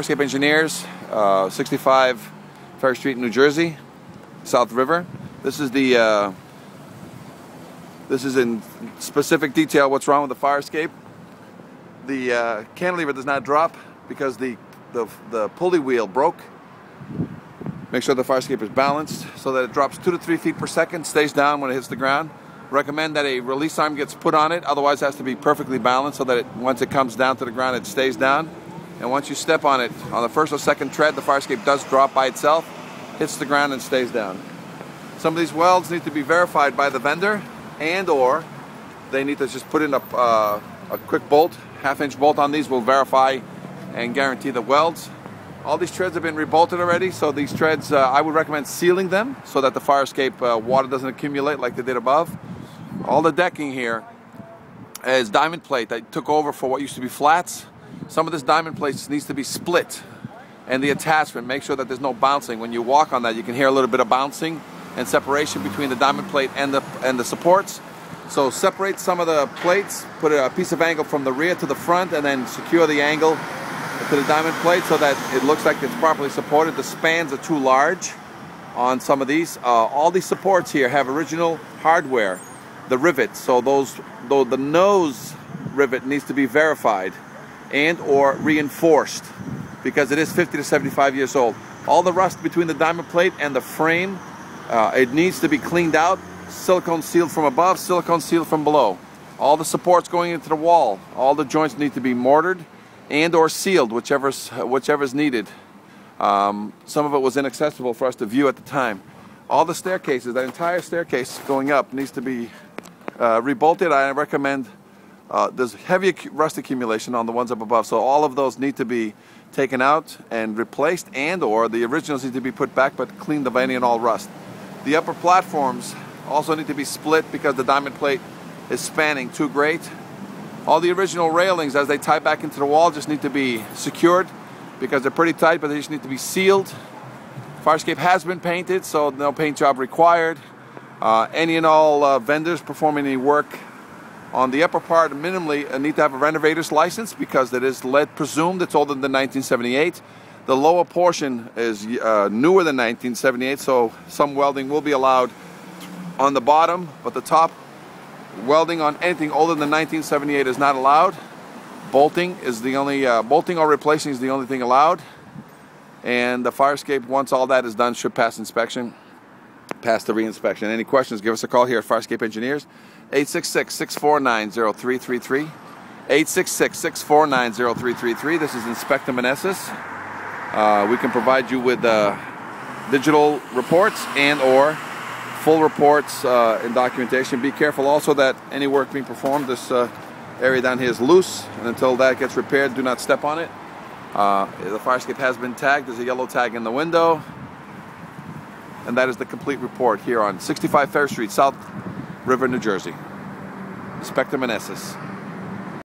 Escape Engineers, 65 Fair Street, New Jersey, South River. This is the this is in specific detail what's wrong with the fire escape. The cantilever does not drop because the pulley wheel broke. Make sure the fire escape is balanced so that it drops 2 to 3 feet per second, stays down when it hits the ground. Recommend that a release arm gets put on it, otherwise it has to be perfectly balanced so that once it comes down to the ground, it stays down. And once you step on it, on the first or second tread, the fire escape does drop by itself, hits the ground and stays down. Some of these welds need to be verified by the vendor, and or they need to just put in a quick bolt, half-inch bolt on these will verify and guarantee the welds. All these treads have been rebolted already, so these treads, I would recommend sealing them so that the fire escape water doesn't accumulate like they did above. All the decking here is diamond plate that took over for what used to be flats. Some of this diamond plate needs to be split, and the attachment, make sure that there's no bouncing. When you walk on that, you can hear a little bit of bouncing and separation between the diamond plate and the supports. So separate some of the plates, put a piece of angle from the rear to the front, and then secure the angle to the diamond plate so that it looks like it's properly supported. The spans are too large on some of these. All these supports here have original hardware, the rivets. So the nose rivet needs to be verified and or reinforced because it is 50 to 75 years old. All the rust between the diamond plate and the frame, it needs to be cleaned out. Silicone sealed from above, silicone sealed from below. All the supports going into the wall, all the joints need to be mortared and or sealed, whichever's needed. Some of it was inaccessible for us to view at the time. All the staircases, that entire staircase going up needs to be rebolted. I recommend, there's heavy rust accumulation on the ones up above, so all of those need to be taken out and replaced, and or the originals need to be put back but cleaned of any and all rust. The upper platforms also need to be split because the diamond plate is spanning too great. All the original railings, as they tie back into the wall, just need to be secured because they're pretty tight, but they just need to be sealed. Fire escape has been painted, so no paint job required. Any and all vendors performing any work on the upper part minimally need to have a renovator's license because it is lead presumed. It's older than 1978. The lower portion is newer than 1978, so some welding will be allowed on the bottom, but the top welding on anything older than 1978 is not allowed. Bolting is the only bolting or replacing is the only thing allowed. And the fire escape, once all that is done, should pass inspection, pass the re-inspection. Any questions, give us a call here at Fire Escape Engineers, 866-649-0333, 866-649-0333. This is Inspector Meneses. We can provide you with digital reports and or full reports and documentation. Be careful also that any work being performed, this area down here is loose, and until that gets repaired, do not step on it. The fire escape has been tagged. There's a yellow tag in the window, and that is the complete report here on 65 Fair Street, South River, New Jersey. Inspector Meneses.